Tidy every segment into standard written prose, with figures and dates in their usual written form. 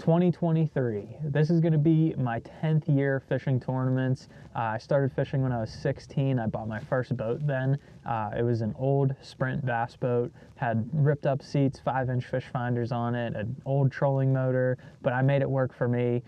2023. This is going to be my 10th year fishing tournaments. I started fishing when I was 16. I bought my first boat then. It was an old Sprint bass boat, had ripped up seats, 5-inch fish finders on it, an old trolling motor, but I made it work for me.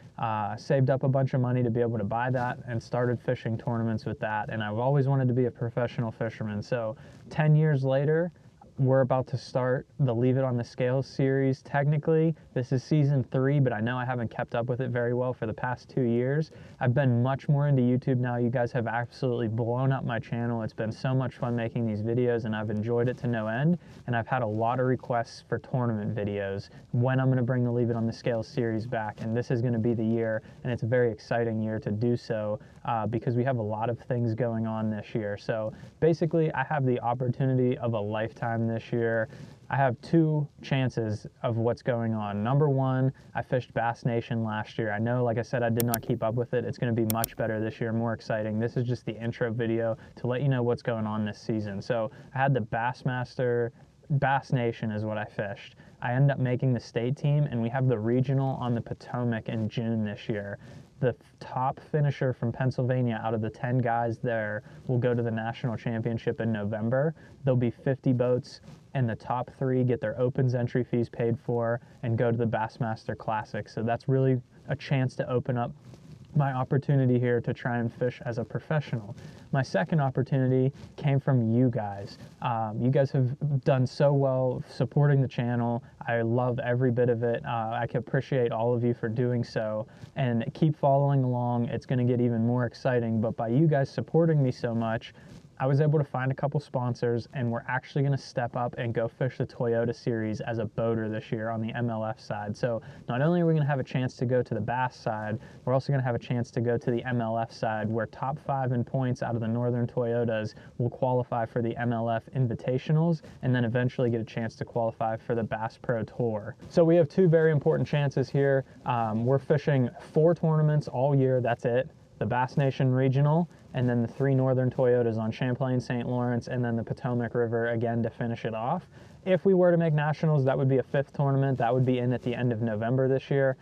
Saved up a bunch of money to be able to buy that and started fishing tournaments with that. And I've always wanted to be a professional fisherman. So 10 years later, we're about to start the Leave It on the Scales series. Technically, this is season 3, but I know I haven't kept up with it very well for the past 2 years. I've been much more into YouTube now. You guys have absolutely blown up my channel. It's been so much fun making these videos, and I've enjoyed it to no end. And I've had a lot of requests for tournament videos when I'm going to bring the Leave It on the Scales series back, and this is going to be the year, and it's a very exciting year to do so because we have a lot of things going on this year. So basically, I have the opportunity of a lifetime this year. I have 2 chances of what's going on. Number one, I fished Bass Nation last year. I know, like I said, I did not keep up with it. It's going to be much better this year, more exciting. This is just the intro video to let you know what's going on this season. So I had the Bassmaster, Bass Nation is what I fished. I ended up making the state team, and we have the regional on the Potomac in June this year. The top finisher from Pennsylvania out of the 10 guys there will go to the national championship in November. There'll be 50 boats, and the top 3 get their opens entry fees paid for and go to the Bassmaster Classic. So that's really a chance to open up my opportunity here to try and fish as a professional. My second opportunity came from you guys. You guys have done so well supporting the channel. I love every bit of it. I can appreciate all of you for doing so, and keep following along. It's going to get even more exciting, but by you guys supporting me so much, I was able to find a couple sponsors, and we're actually going to step up and go fish the Toyota Series as a boater this year on the MLF side. So not only are we going to have a chance to go to the Bass side, we're also going to have a chance to go to the MLF side, where top 5 in points out of the Northern Toyotas will qualify for the MLF Invitationals, and then eventually get a chance to qualify for the Bass Pro Tour. So we have 2 very important chances here. We're fishing 4 tournaments all year. That's it. The Bass Nation Regional, and then the 3 Northern Toyotas on Champlain, St. Lawrence, and then the Potomac River again to finish it off. If we were to make nationals, that would be a 5th tournament. That would be in at the end of November this year,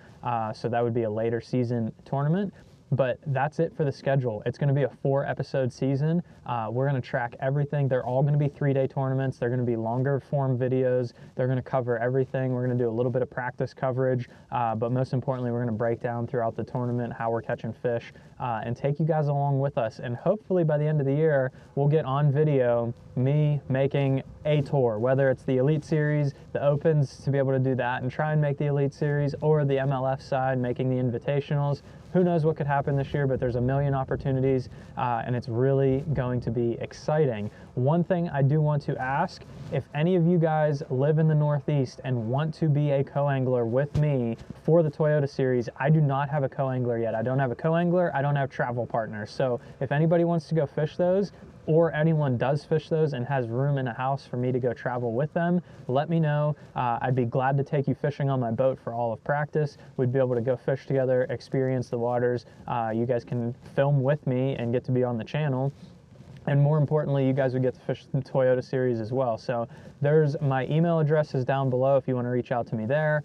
so that would be a later season tournament. But that's it for the schedule. It's going to be a 4-episode season. We're going to track everything. They're all going to be 3-day tournaments. They're going to be longer form videos. They're going to cover everything. We're going to do a little bit of practice coverage, but most importantly, we're going to break down throughout the tournament how we're catching fish and take you guys along with us. And hopefully by the end of the year, we'll get on video me making a tour, whether it's the Elite Series, the Opens, to be able to do that and try and make the Elite Series, or the MLF side, making the Invitationals. Who knows what could happen this year, but there's a million opportunities, and it's really going to be exciting. One thing I do want to ask, if any of you guys live in the Northeast and want to be a co-angler with me for the Toyota Series, I do not have a co-angler yet. I don't have a co-angler, I don't have travel partners. So if anybody wants to go fish those, or anyone does fish those and has room in a house for me to go travel with them, let me know. I'd be glad to take you fishing on my boat for all of practice. We'd be able to go fish together, experience the waters. You guys can film with me and get to be on the channel. And more importantly, you guys would get to fish the Toyota Series as well. So there's my email address is down below if you want to reach out to me there.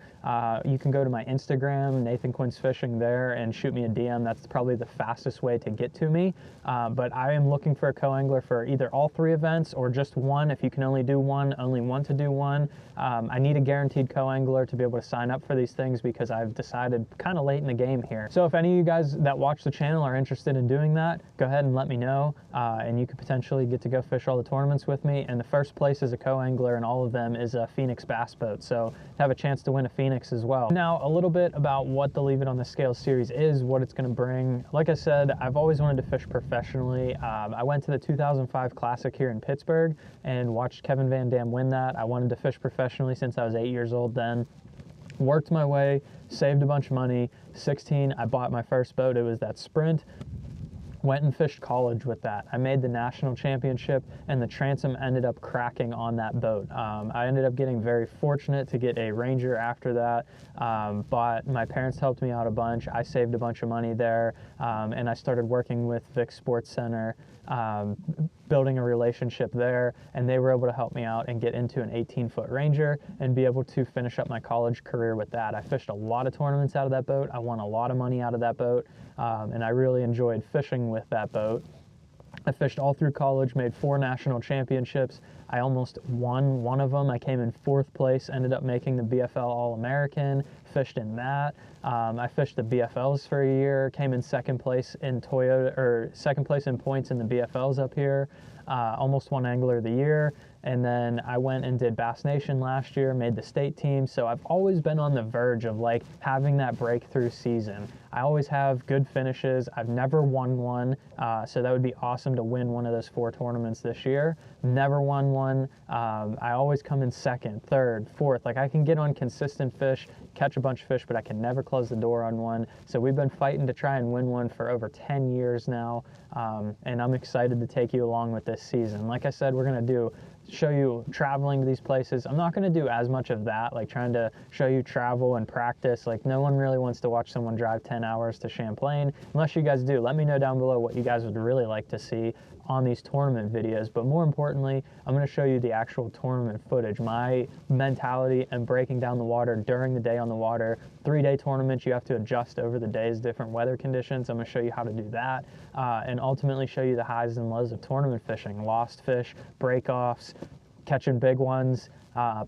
You can go to my Instagram, Nathan Quince Fishing there, and shoot me a DM. That's probably the fastest way to get to me. But I am looking for a co-angler for either all 3 events or just one. If you can only do one, only want to do one. I need a guaranteed co-angler to be able to sign up for these things because I've decided kind of late in the game here. So if any of you guys that watch the channel are interested in doing that, go ahead and let me know, and you could potentially get to go fish all the tournaments with me. And the first place as a co-angler in all of them is a Phoenix bass boat, so to have a chance to win a Phoenix as well. Now, a little bit about what the Leave It on the Scales series is, what it's going to bring. Like I said, I've always wanted to fish professionally. I went to the 2005 Classic here in Pittsburgh and watched Kevin Van Dam win that. I wanted to fish professionally since I was 8 years old then. Worked my way, saved a bunch of money. 16, I bought my first boat. It was that Sprint. Went and fished college with that. I made the national championship, and the transom ended up cracking on that boat. I ended up getting very fortunate to get a Ranger after that, but my parents helped me out a bunch. I saved a bunch of money there, and I started working with Vic Sports Center building a relationship there, and they were able to help me out and get into an 18-foot Ranger and be able to finish up my college career with that. I fished a lot of tournaments out of that boat. I won a lot of money out of that boat, and I really enjoyed fishing with that boat. I fished all through college, made 4 national championships. I almost won one of them. I came in 4th place, ended up making the BFL All-American, fished in that. I fished the BFLs for a year, came in 2nd place in Toyota, or 2nd place in points in the BFLs up here. Almost won Angler of the Year. And then I went and did Bass Nation last year, made the state team. So I've always been on the verge of like having that breakthrough season. I always have good finishes. I've never won one. So that would be awesome to win one of those 4 tournaments this year. Never won one. I always come in 2nd, 3rd, 4th. Like I can get on consistent fish, catch a bunch of fish, but I can never close the door on one. So we've been fighting to try and win one for over 10 years now. And I'm excited to take you along with this season. Like I said, we're going to show you traveling to these places. I'm not going to do as much of that, like trying to show you travel and practice. Like no one really wants to watch someone drive 10 hours to Champlain. Unless you guys do, let me know down below what you guys would really like to see on these tournament videos. But more importantly, I'm going to show you the actual tournament footage, my mentality and breaking down the water during the day on the water. 3-day tournaments, you have to adjust over the days, different weather conditions. I'm going to show you how to do that, and ultimately show you the highs and lows of tournament fishing, lost fish, break-offs, catching big ones,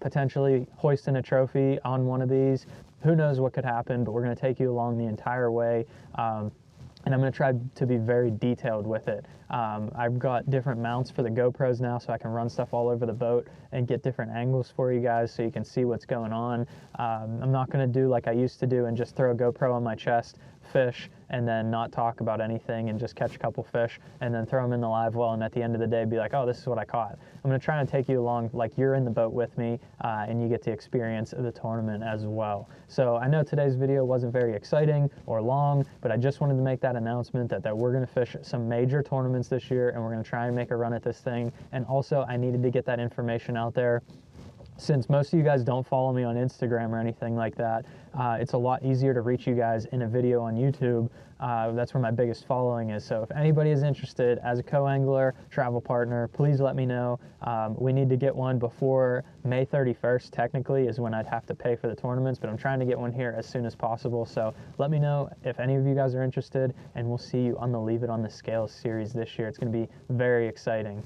potentially hoisting a trophy on one of these. Who knows what could happen, but we're going to take you along the entire way. And I'm going to try to be very detailed with it. I've got different mounts for the GoPros now, so I can run stuff all over the boat and get different angles for you guys so you can see what's going on. I'm not going to do like I used to do and just throw a GoPro on my chest, fish, and then not talk about anything and just catch a couple fish and then throw them in the live well, and at the end of the day be like, oh, this is what I caught. I'm going to try and take you along like you're in the boat with me, and you get the experience of the tournament as well. So I know today's video wasn't very exciting or long, but I just wanted to make that announcement that we're going to fish some major tournaments this year, and we're going to try and make a run at this thing. And also I needed to get that information out there. Since most of you guys don't follow me on Instagram or anything like that, it's a lot easier to reach you guys in a video on YouTube. That's where my biggest following is. So if anybody is interested as a co-angler, travel partner, please let me know. We need to get one before May 31st, technically, is when I'd have to pay for the tournaments, but I'm trying to get one here as soon as possible. So let me know if any of you guys are interested, and we'll see you on the Leave It on the Scales series this year. It's going to be very exciting.